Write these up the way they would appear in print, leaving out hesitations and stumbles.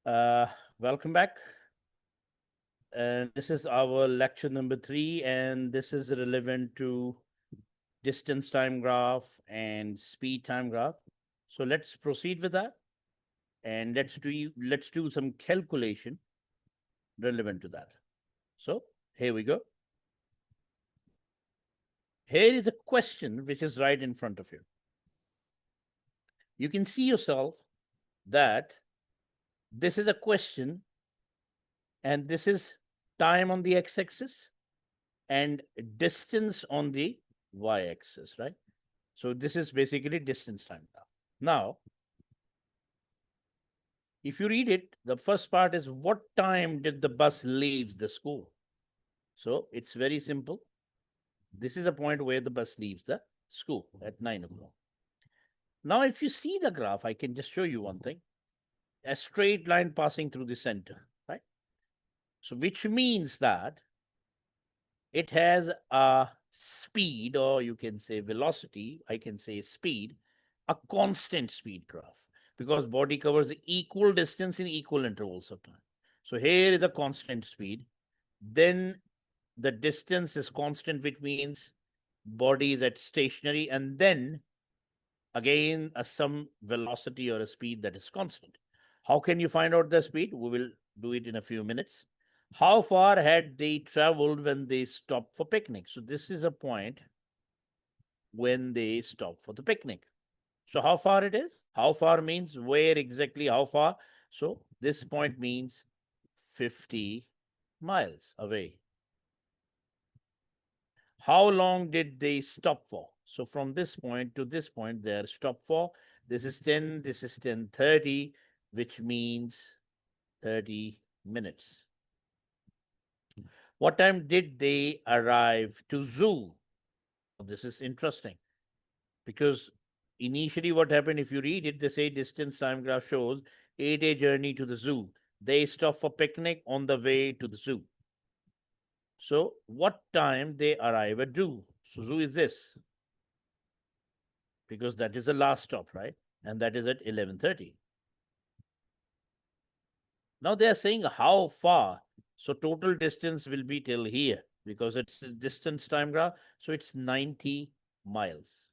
Uh, Welcome back. And this is our lecture number 3, and this is relevant to distance time graph and speed time graph. So let's proceed with that, and let's do some calculation relevant to that. So here we go. Here is a question which is right in front of you. You can see yourself that this is a question, and this is time on the x-axis and distance on the y-axis, right? So this is basically distance time graph. Now, if you read it, the first part is what time did the bus leave the school? So it's very simple. This is a point where the bus leaves the school at 9 o'clock. Now, if you see the graph, I can just show you one thing. A straight line passing through the center, right? So which means that it has a speed, or you can say velocity, I can say speed, a constant speed graph, because body covers equal distance in equal intervals of time. So here is a constant speed. Then the distance is constant, which means body is at stationary, and then again some velocity or a speed that is constant. How can you find out the speed? We will do it in a few minutes. How far had they traveled when they stopped for picnic? So this is a point when they stop for the picnic. So how far it is? How far means where exactly, how far? So this point means 50 miles away. How long did they stop for? So from this point to this point, they are stopped for. This is 10, this is 10:30, which means 30 minutes. What time did they arrive to zoo? This is interesting because initially what happened, if you read it, they say distance time graph shows 8-day journey to the zoo. They stop for picnic on the way to the zoo. So what time they arrive at zoo? So zoo is this, because that is the last stop, right? And that is at 11:30. Now they are saying how far. So total distance will be till here because it's a distance time graph. So it's 90 miles.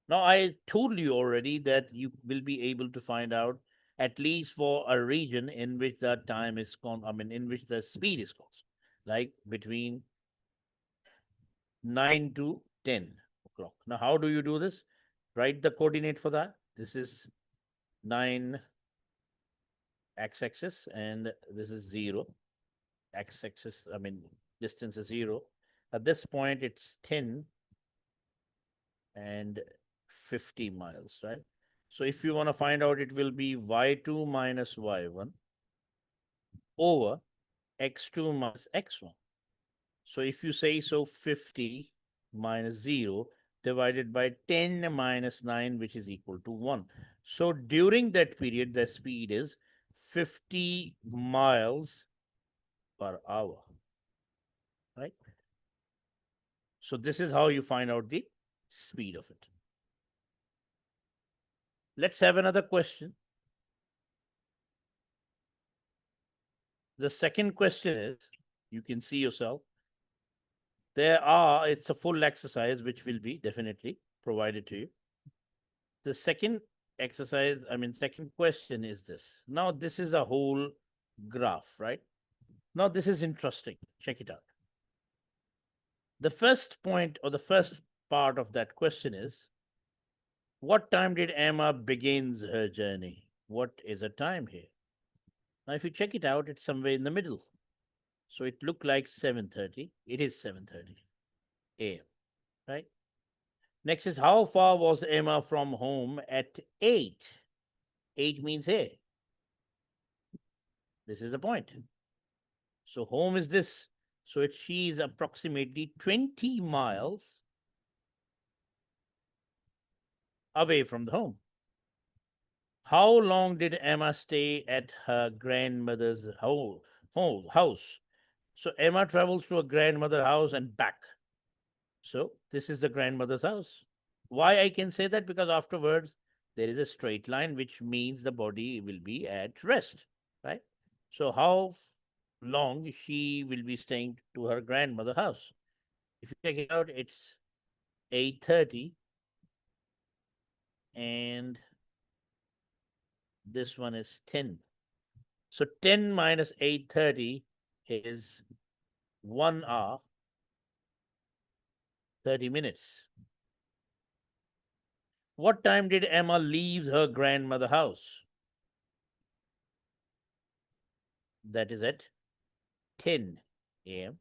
Now I told you already that you will be able to find out at least for a region in which the time is in which the speed is constant, like between 9 to 10 o'clock. Now, how do you do this? Write the coordinate for that. This is 9 x-axis and this is 0 x-axis, distance is 0. At this point it's 10 and 50 miles, right? So if you want to find out, it will be y2 minus y1 over x2 minus x1. So if you say so, 50 minus 0 divided by 10 minus 9, which is equal to 1. So during that period, the speed is 50 miles per hour, right? So this is how you find out the speed of it. Let's have another question. The second question is, you can see yourself, it's a full exercise which will be definitely provided to you. The second second question is this. Now, this is a whole graph, right? Now, this is interesting. Check it out. The first point or the first part of that question is, what time did Emma begins her journey? What is a time here? Now, if you check it out, it's somewhere in the middle. So it looked like 7:30. It is 7:30 a.m., right? Next is, how far was Emma from home at 8? 8 means here. This is the point. So home is this. So she is approximately 20 miles away from the home. How long did Emma stay at her grandmother's house? So Emma travels to her grandmother's house and back. So this is the grandmother's house. Why I can say that? Because afterwards there is a straight line, which means the body will be at rest, right? So how long she will be staying to her grandmother's house? If you check it out, it's 8:30, and this one is 10. So 10 minus 8:30 is 1 hour, 30 minutes. What time did Emma leave her grandmother's house? That is at 10 a.m.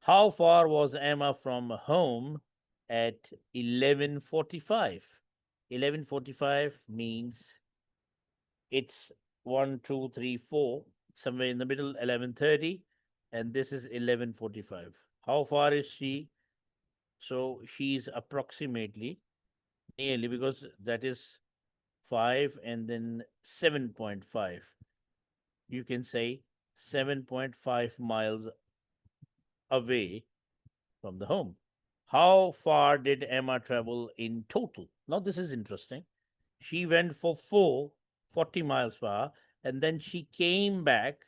How far was Emma from home at 11:45? 11:45 means it's 1, 2, 3, 4, somewhere in the middle, 11:30, and this is 11:45. How far is she? So she's approximately nearly, because that is 5 and then 7.5. You can say 7.5 miles away from the home. How far did Emma travel in total? Now, this is interesting. She went for 40 miles per hour, and then she came back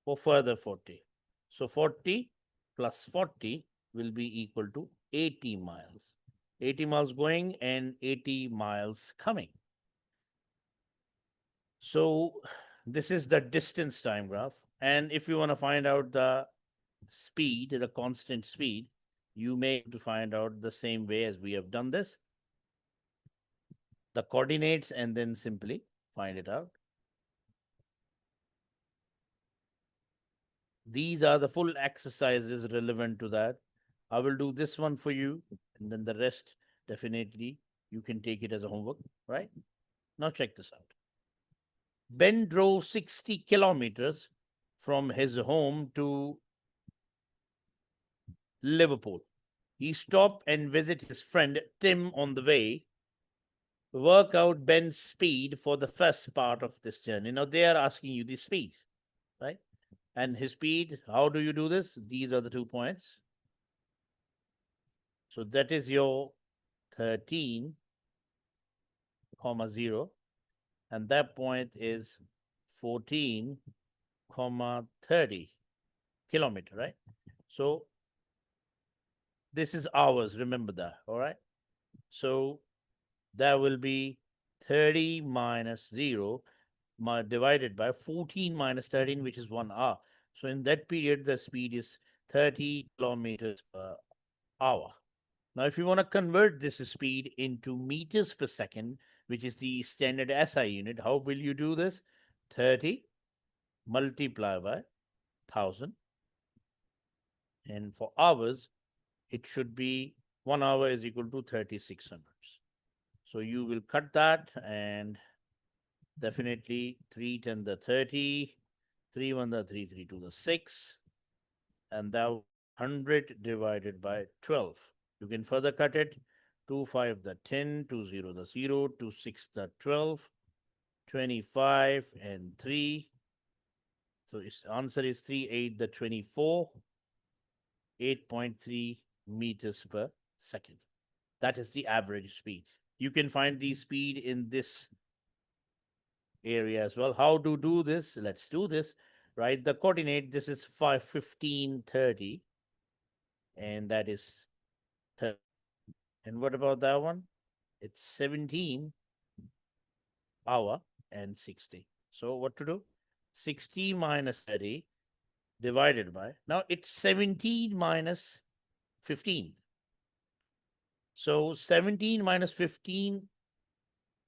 for further 40. So 40 plus 40 will be equal to 80 miles. 80 miles going and 80 miles coming. So this is the distance time graph. And if you want to find out the speed, the constant speed, you may to find out the same way as we have done this. The coordinates and then simply find it out. These are the full exercises relevant to that. I will do this one for you, and then the rest definitely you can take it as a homework, right? Now check this out. Ben drove 60 kilometers from his home to Liverpool. He stopped and visited his friend Tim on the way. Work out Ben's speed for the first part of this journey. Now they are asking you the speed, right? And his speed, how do you do this? These are the 2 points. So that is your 13, 0, and that point is 14, 30 kilometer, right? So this is hours, remember that, all right? So that will be 30 minus 0 divided by 14 minus 13, which is 1 hour. So in that period, the speed is 30 kilometers per hour. Now, if you want to convert this speed into meters per second, which is the standard SI unit, how will you do this? 30 multiplied by 1000. And for hours, it should be 1 hour is equal to 3600. So you will cut that, and definitely 3 10 the 30, 3 1 the 3 3 2 the 6, and that 100 divided by 12. You can further cut it. 2 5 the 10, 2 0 the 0, 2 6 the 12, 25 and 3. So its answer is 3 8 the 24, 8.3 meters per second. That is the average speed. You can find the speed in this area as well. How to do this? Let's do this. Right, the coordinate, this is 5 15 30, and that is 30. And what about that one? It's 17 hour and 60. So what to do? 60 minus 30 divided by, now it's 17 minus 15. So 17 minus 15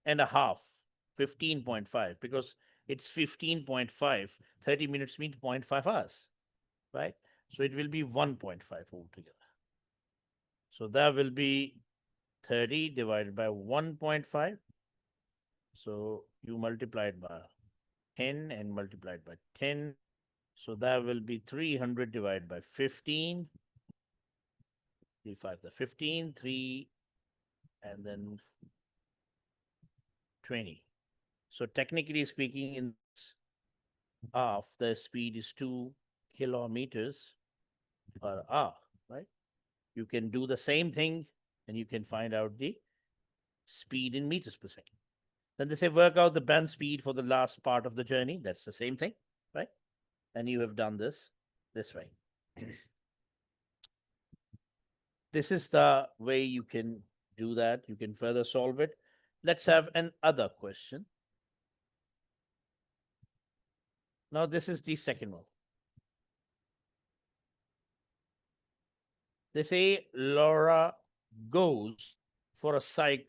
and a half, 15.5, because it's 15.5, 30 minutes means 0.5 hours, right? So it will be 1.5 altogether. So that will be 30 divided by 1.5. So you multiply it by 10 and multiply it by 10. So that will be 300 divided by 15. 3 5 the 15, 3 and then 20. So technically speaking, in half, the speed is 2 kilometers per hour, right? You can do the same thing and you can find out the speed in meters per second. Then they say work out the band speed for the last part of the journey. That's the same thing, right? And you have done this way. This is the way you can do that. You can further solve it. Let's have another question. Now, this is the second one. They say Laura goes for a cycle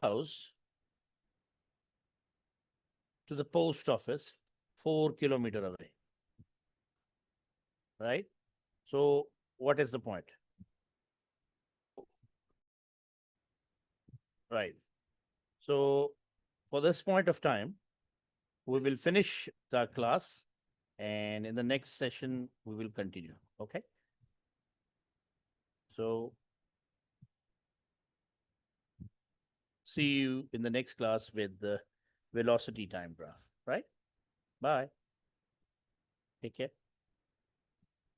house to the post office 4 kilometers away. Right? So, what is the point? Right. So, for this point of time, we will finish the class, and in the next session, we will continue. Okay? So, see you in the next class with the velocity time graph. Right? Bye. Take care.